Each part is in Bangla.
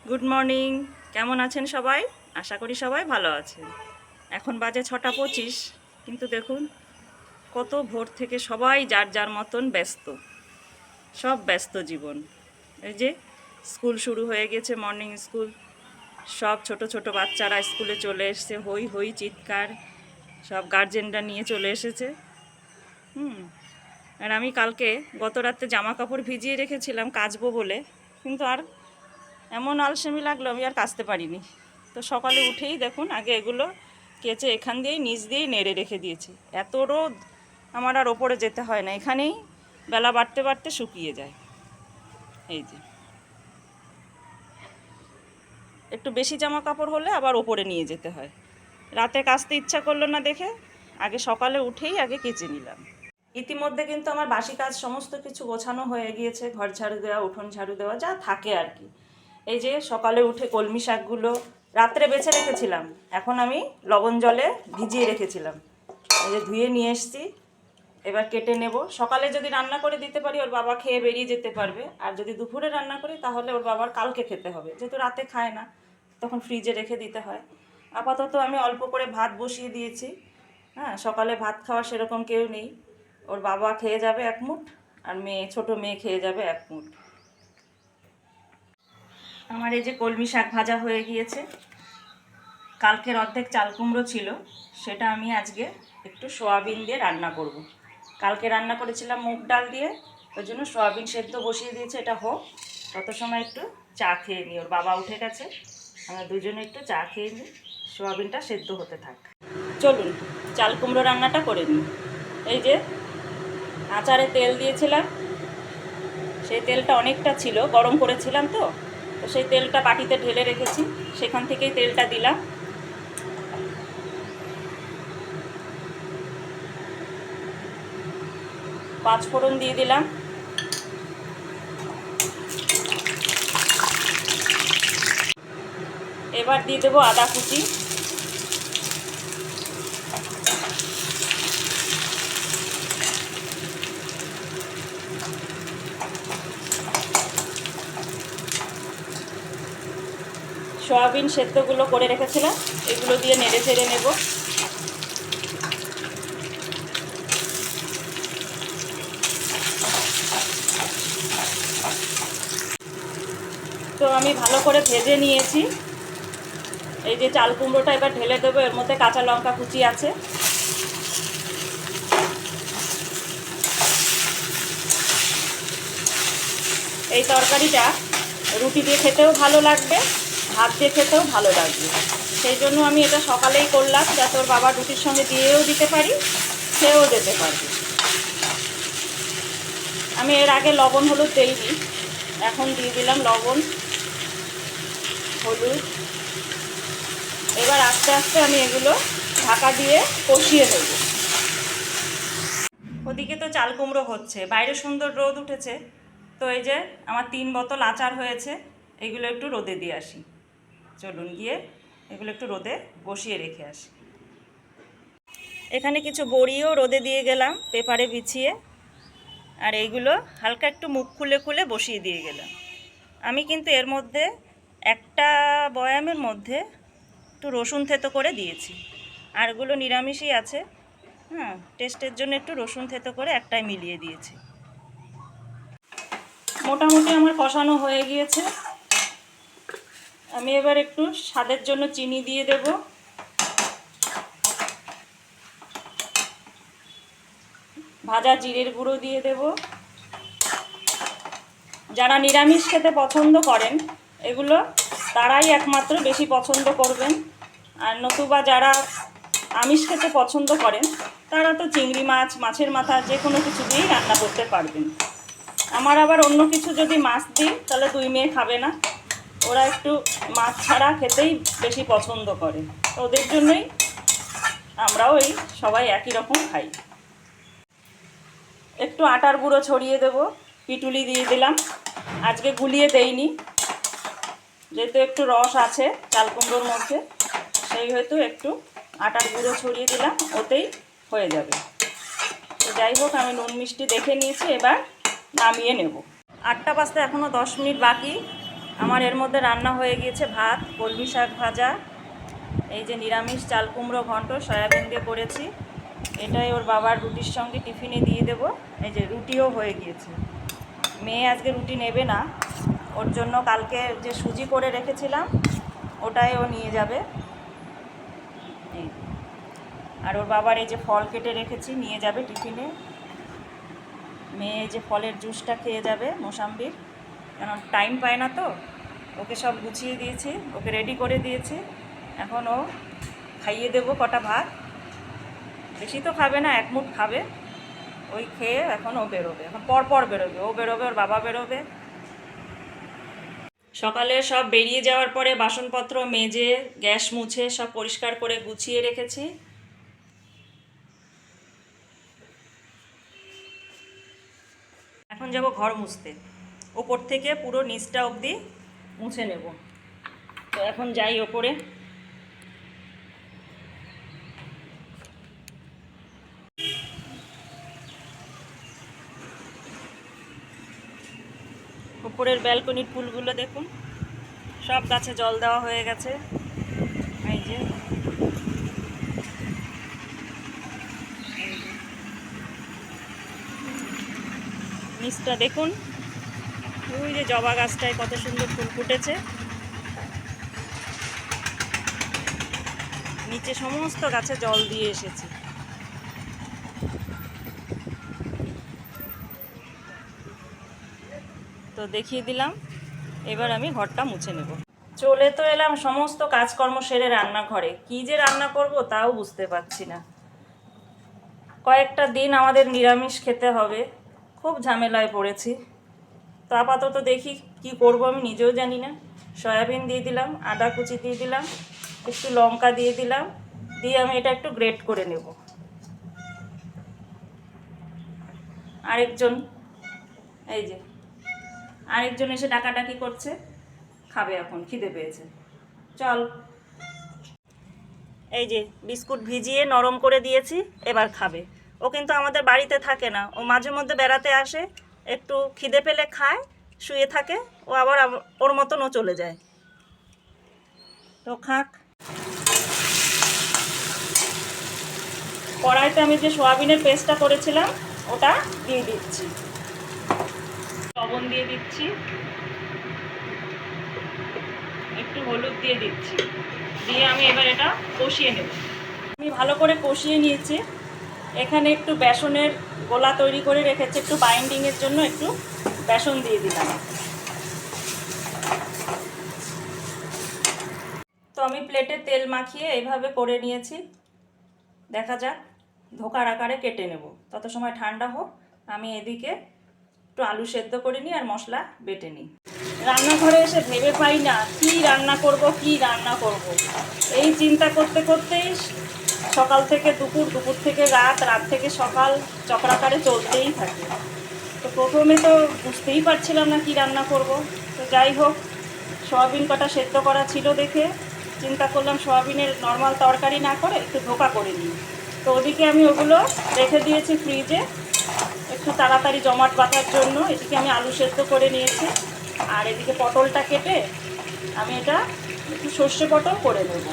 Good morning. কেমন আছেন সবাই? আশা করি সবাই ভালো আছেন। এখন বাজে 6টা 25, কিন্তু দেখুন কত ভোর থেকে সবাই যার যার মতন ব্যস্ত, সব ব্যস্ত জীবন। এই যে স্কুল শুরু হয়ে গেছে, মর্নিং স্কুল। সব ছোট ছোট বাচ্চারা স্কুলে চলে এসেছে, হই হই চিৎকার, সব গার্জেনরা নিয়ে চলে এসেছে। আর আমি কালকে গত রাতে জামা কাপড় ভিজিয়ে রেখেছিলাম কাচবো বলে, কিন্তু আর এমন আলসেমি লাগলো আমি আর কাচতে পারিনি। তো সকালে উঠেই দেখুন আগে এগুলো কেচে এখান দিয়েই নিচ দিয়েই নেড়ে রেখে দিয়েছি। এত রোদ, আমার আর ওপরে যেতে হয় না, এখানেই বেলা বাড়তে বাড়তে শুকিয়ে যায়। এই যে একটু বেশি জামা কাপড় হলে আবার ওপরে নিয়ে যেতে হয়। রাতে কাচতে ইচ্ছা করলো না দেখে আগে সকালে উঠেই আগে কেচে নিলাম। ইতিমধ্যে কিন্তু আমার বাসি কাজ সমস্ত কিছু গোছানো হয়ে গিয়েছে, ঘর ঝাড়ু দেওয়া, উঠোন ঝাড়ু দেওয়া, যা থাকে আর কি। এই যে সকালে উঠে কলমি শাকগুলো রাত্রে বেছে রেখেছিলাম, এখন আমি লবণ জলে ভিজিয়ে রেখেছিলাম, এই যে ধুয়ে নিয়ে এসেছি। এবার কেটে নেব। সকালে যদি রান্না করে দিতে পারি ওর বাবা খেয়ে বেরিয়ে যেতে পারবে, আর যদি দুপুরে রান্না করি তাহলে ওর বাবার কালকে খেতে হবে, যেহেতু রাতে খায় না, তখন ফ্রিজে রেখে দিতে হয়। আপাতত আমি অল্প করে ভাত বসিয়ে দিয়েছি। হ্যাঁ, সকালে ভাত খাওয়া সেরকম কেউ নেই, ওর বাবা খেয়ে যাবে 1 মুঠ, আর ছোট মেয়ে খেয়ে যাবে 1 মুঠ। আমার এই যে কলমি শাক ভাজা হয়ে গিয়েছে। কালকের অর্ধেক চাল কুমড়ো ছিল, সেটা আমি আজকে একটু সয়াবিন দিয়ে রান্না করব। কালকে রান্না করেছিলাম মুগ ডাল দিয়ে, ওই জন্য সয়াবিন সেদ্ধ বসিয়ে দিয়েছে। এটা হোক, তত সময় একটু চা খেয়ে নিই। ওর বাবা উঠে গেছে, আমরা দুজনে একটু চা খেয়ে নিই, সয়াবিনটা সেদ্ধ হতে থাক। চলুন চাল কুমড়ো রান্নাটা করে নিই। এই যে আচারে তেল দিয়েছিলাম, সেই তেলটা অনেকটা ছিল, গরম করেছিলাম তো সেই তেলটা বাটিতে ঢেলে রেখেছি, সেখান থেকেই তেলটা দিলাম। 5 ফোড়ন দিয়ে দিলাম। এবার দিয়ে দেবো আদা কুচি, সয়াবিন সেদ্ধগুলো করে রেখেছিলাম, এগুলো দিয়ে নেড়ে চেড়ে নেব। তো আমি ভালো করে ভেজে নিয়েছি। এই যে চাল কুমড়োটা এবার ঢেলে দেবো, এর মধ্যে কাঁচা লঙ্কা কুচি আছে। এই তরকারিটা রুটি দিয়ে খেতেও ভালো লাগবে, ভাত দিয়ে খেতেও ভালো লাগবে, সেই জন্য আমি এটা সকালেই করলাম, যাতে ওর বাবা রুটির সঙ্গে দিয়েও দিতে পারি, খেয়েও যেতে পারবে। আমি এর আগে লবণ হলুদ দেইনি, এখন দিয়ে দিলাম লবণ হলুদ। এবার আস্তে আস্তে আমি এগুলো ঢাকা দিয়ে কষিয়ে নেব। ওদিকে তো চাল কুমড়ো হচ্ছে, বাইরে সুন্দর রোদ উঠেছে। তো এই যে আমার 3 বোতল আচার হয়েছে, এগুলো একটু রোদে দিয়ে আসি। চলুন গিয়ে এগুলো একটু রোদে বসিয়ে রেখে আসি। এখানে কিছু বড়িও রোদে দিয়ে গেলাম পেপারে বিছিয়ে, আর এইগুলো হালকা একটু মুখ খুলে খুলে বসিয়ে দিয়ে গেলাম। আমি কিন্তু এর মধ্যে একটা বয়ামের মধ্যে একটু রসুন থেতো করে দিয়েছি, আর এগুলো নিরামিষই আছে। হ্যাঁ, টেস্টের জন্য একটু রসুন থেতো করে একটাই মিলিয়ে দিয়েছি। মোটামুটি আমার কষানো হয়ে গিয়েছে। আমি এবার একটু স্বাদের জন্য চিনি দিয়ে দেব, ভাজা জিরের গুঁড়ো দিয়ে দেব। যারা নিরামিষ খেতে পছন্দ করেন এগুলো তারাই একমাত্র বেশি পছন্দ করবেন, আর নতুবা যারা আমিষ খেতে পছন্দ করেন তারা তো চিংড়ি মাছ, মাছের মাথা, যে কোনো কিছু দিয়েই রান্না করতে পারবেন। আমার আবার অন্য কিছু যদি মাছ দিই তাহলে 2 মেয়ে খাবে না, ওরা একটু মাছ ছাড়া খেতেই বেশি পছন্দ করে, ওদের জন্যই আমরাও এই সবাই একই রকম খাই। একটু আটার গুঁড়ো ছড়িয়ে দেব, পিটুলি দিয়ে দিলাম, আজকে গুলিয়ে দেইনি, যেহেতু একটু রস আছে চাল কুমড়োর মধ্যে, সেই হয়তো একটু আটার গুঁড়ো ছড়িয়ে দিলাম, ওতেই হয়ে যাবে। তো যাই হোক, আমি নুন মিষ্টি দেখে নিয়েছি, এবার নামিয়ে নেব। 8টা বাজতে এখনও 10 মিনিট বাকি। আমার এর মধ্যে রান্না হয়ে গিয়েছে ভাত, কলমি শাক ভাজা, এই যে নিরামিষ চাল কুমড়ো ঘন্ট সয়াবিন দিয়ে করেছি। এটাই ওর বাবার রুটির সঙ্গে টিফিনে দিয়ে দেব। এই যে রুটিও হয়ে গিয়েছে। মেয়ে আজকে রুটি নেবে না, ওর জন্য কালকে যে সুজি করে রেখেছিলাম ওটাই ও নিয়ে যাবে। এই আর ওর বাবার এই যে ফল কেটে রেখেছি, নিয়ে যাবে টিফিনে। মেয়ে যে ফলের জুসটা খেয়ে যাবে মোসাম্বির, কারণ টাইম পায় না তো। ওকে সব গুছিয়ে দিয়েছি, ওকে রেডি করে দিয়েছি। এখন ও খাইয়ে দেবো কটা ভাত, বেশি তো খাবে না, এক মুঠ খাবে। ওই খেয়ে এখন ও বেরোবে, এখন পরপর বেরোবে, ও বেরোবে, ওর বাবা বেরোবে। সকালে সব বেরিয়ে যাওয়ার পরে বাসনপত্র মেজে গ্যাস মুছে সব পরিষ্কার করে গুছিয়ে রেখেছি। এখন যাব ঘর মুছতে, ওপর থেকে পুরো নিচটা অবধি মুছে নেব। তো এখন যাই ওপরে। উপরের ব্যালকনির ফুলগুলো দেখুন, সব গাছে জল দেওয়া হয়ে গেছে। এই যে নিচটা দেখুন, ওই যে জবা গাছটায় কত সুন্দর ফুল ফুটেছে। নিচে সমস্ত গাছে জল দিয়ে এসেছি। তো দেখিয়ে দিলাম, এবার আমি ঘরটা মুছে নেব। চলে তো এলাম সমস্ত কাজকর্ম সেরে রান্নাঘরে। কী যে রান্না করব তাও বুঝতে পারছি না। কয়েকটা দিন আমাদের নিরামিষ খেতে হবে, খুব ঝামেলায় পড়েছি। তো আপাতত দেখি কি করব, আমি নিজেও জানি না। সয়াবিন দিয়ে দিলাম, আদা কুচি দিয়ে দিলাম, একটু লঙ্কা দিয়ে দিলাম, দিয়ে আমি এটা একটু গ্রেট করে নেব। আরেকজন, এই যে আরেকজন এসে ডাকাডাকি করছে, খাবে এখন, খিদে পেয়েছে। চল, এই যে বিস্কুট ভিজিয়ে নরম করে দিয়েছি, এবার খাবে। ও কিন্তু আমাদের বাড়িতে থাকে না, ও মাঝে মধ্যে বেড়াতে আসে, একটু খিদে পেলে খায়, শুয়ে থাকে, ও আবার ওর মতন ও চলে যায়। তো খাক। কড়াইতে আমি যে সয়াবিনের পেস্টটা করেছিলাম ওটা দিয়ে দিচ্ছি, লবণ দিয়ে দিচ্ছি, একটু হলুদ দিয়ে দিচ্ছি, দিয়ে আমি এবার এটা কষিয়ে নেব। আমি ভালো করে কষিয়ে নিয়েছি। এখানে একটু বেসনের গোলা তৈরি করে রেখেছি, একটু বাইন্ডিংয়ের জন্য একটু বেসন দিয়ে দিলাম। তো আমি প্লেটে তেল মাখিয়ে এইভাবে করে নিয়েছি। দেখা যাক, ধোকার আকারে কেটে নেব। তত সময় ঠান্ডা হোক, আমি এদিকে একটু আলু সেদ্ধ করে নিই আর মশলা বেটে নিই। রান্নাঘরে এসে ভেবে পাই না কি রান্না করব, কি রান্না করব। এই চিন্তা করতে করতেই সকাল থেকে দুপুর, দুপুর থেকে রাত, রাত থেকে সকাল চক্রাকারে চলতেই থাকে। তো প্রথমে তো বুঝতেই পারছিলাম না কি রান্না করব। তো যাই হোক, সয়াবিন কটা সেদ্ধ করা ছিল দেখে চিন্তা করলাম সয়াবিনের নর্মাল তরকারি না করে একটু ধোকা করে নিই। তো ওদিকে আমি ওগুলো রেখে দিয়েছি ফ্রিজে একটু তাড়াতাড়ি জমাট বাঁধার জন্য। এদিকে আমি আলু সেদ্ধ করে নিয়েছি, আর এদিকে পটলটা কেটে আমি এটা একটু সর্ষে পটল করে নেব।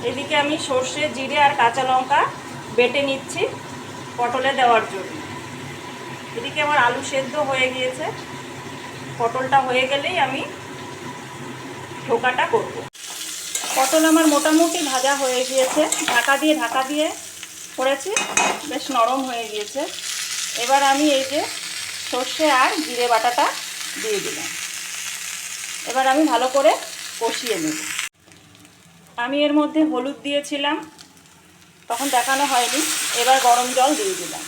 এদিকে আমি সর্ষে, জিরে আর কাঁচা লঙ্কা বেটে নিচ্ছি পটলে দেওয়ার জন্য। এদিকে আমার আলু সেদ্ধ হয়ে গিয়েছে, পটলটা হয়ে গেলেই আমি ধোকাটা করব। পটল আমার মোটামুটি ভাজা হয়ে গিয়েছে, ঢাকা দিয়ে করেছি, বেশ নরম হয়ে গিয়েছে। এবার আমি এই যে সর্ষে আর জিরে বাটাটা দিয়ে দিলাম। এবার আমি ভালো করে কষিয়ে নেব। আমি এর মধ্যে হলুদ দিয়েছিলাম, তখন দেখানো হয়নি। এবার গরম জল দিয়ে দিলাম।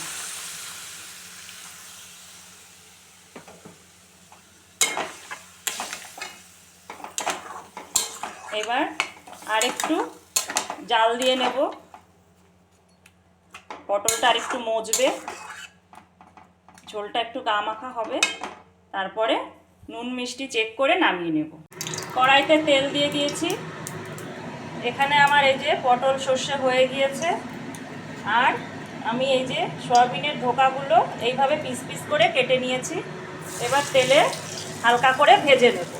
এবার আরেকটু জাল দিয়ে নেব, পটলটা আরেকটু মজবে, ঝোলটা একটু গা মাখা হবে। তারপরে নুন মিষ্টি চেক করে নামিয়ে নেব। কড়াইতে তেল দিয়ে দিয়েছি। এখানে আমার এই যে পটল সর্ষে হয়ে গিয়েছে, আর আমি এই যে সয়াবিনের ধোকাগুলো এইভাবে পিস পিস করে কেটে নিয়েছি। এবার তেলে হালকা করে ভেজে নেব।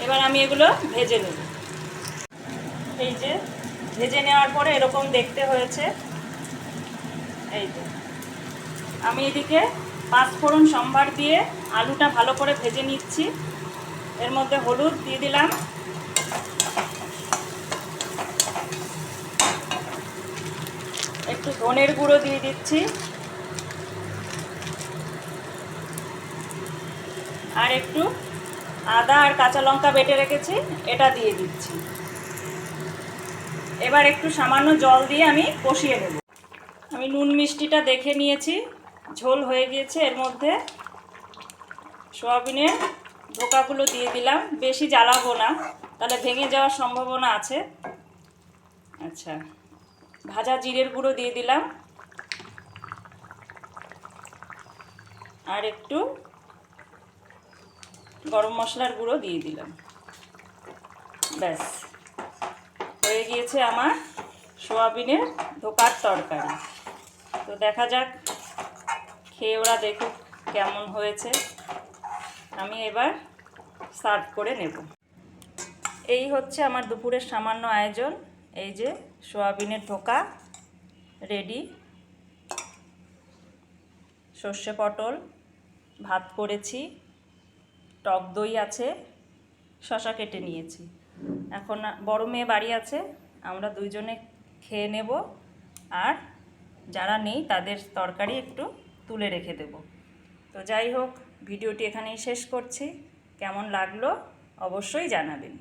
এবার আমি এগুলো ভেজে নেব। এই যে ভেজে নেওয়ার পরে এরকম দেখতে হয়েছে। এই যে আমি এদিকে 5 ফোড়ন সম্বার দিয়ে আলুটা ভালো করে ভেজে নিচ্ছি। এর মধ্যে হলুদ দিয়ে দিলাম, একটু ধনের গুঁড়ো দিয়ে দিচ্ছি, আর একটু আদা আর কাঁচা লঙ্কা বেটে রেখেছি, এটা দিয়ে দিচ্ছি। এবার একটু সামান্য জল দিয়ে আমি কষিয়ে নেব। আমি নুন মিষ্টিটা দেখে নিয়েছি, ঝোল হয়ে গিয়েছে। এর মধ্যে সয়াবিনের ধোকাগুলো দিয়ে দিলাম, বেশি জ্বালাবো না, তাহলে ভেঙে যাওয়ার সম্ভাবনা আছে। আচ্ছা, ভাজা জিরের গুঁড়ো দিয়ে দিলাম, আর একটু গরম মশলার গুঁড়ো দিয়ে দিলাম। ব্যাস হয়ে গিয়েছে আমার সয়াবিনের ধোকার তরকারি। তো দেখা যাক, খেয়ে ওরা দেখুক কেমন হয়েছে। আমি এবার সার্ভ করে নেব। এই হচ্ছে আমার দুপুরের সামান্য আয়োজন। এই যে সয়াবিনের ধোকা রেডি, সর্ষে পটল ভাত করেছি, টক দই আছে, শসা কেটে নিয়েছি। এখন বড় মেয়ে বাড়ি আছে, আমরা দুইজনে খেয়ে নেব, আর যারা নেই তাদের তরকারি একটু তুলে রেখে দেব। তো যাই হোক, ভিডিওটি এখানেই শেষ করছি। কেমন লাগলো অবশ্যই জানাবেন।